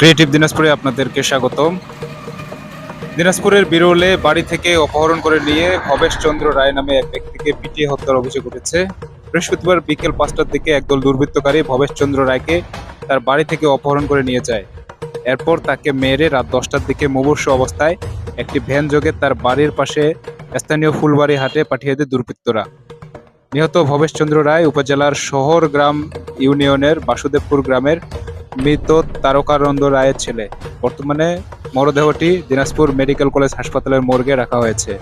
Creative দিনাজপুরে আপনাদেরকে স্বাগতম। দিনাজপুরের বিরলে বাড়ি থেকে অপহরণ করে নিয়ে ভবেশ চন্দ্র রায় নামে এক ব্যক্তিকে পিটিয়ে হত্যার অভিযোগ উঠেছে। বৃহস্পতিবার বিকেল 5টার দিকে একদল দুর্বৃত্তকারী ভবেশ চন্দ্র রায়কে তার বাড়ি থেকে অপহরণ করে নিয়ে যায়। এরপর তাকে মেরে রাত 10টার দিকে মুমূর্ষু অবস্থায় একটি ভ্যান যোগে তার বাড়ির পাশে স্থানীয় ফুলবাড়ি হাটে পাঠিয়ে দেয় দুর্বৃত্তরা। নিহত ভবেশ চন্দ্র রায় উপজেলার শহর গ্রাম ইউনিয়নের বাসুদেবপুর গ্রামের মৃত তারকানন্দ রায়ের ছেলে। বর্তমানে মরদেহটি দিনাজপুর মেডিকেল কলেজ হাসপাতালের মর্গে রাখা হয়েছে।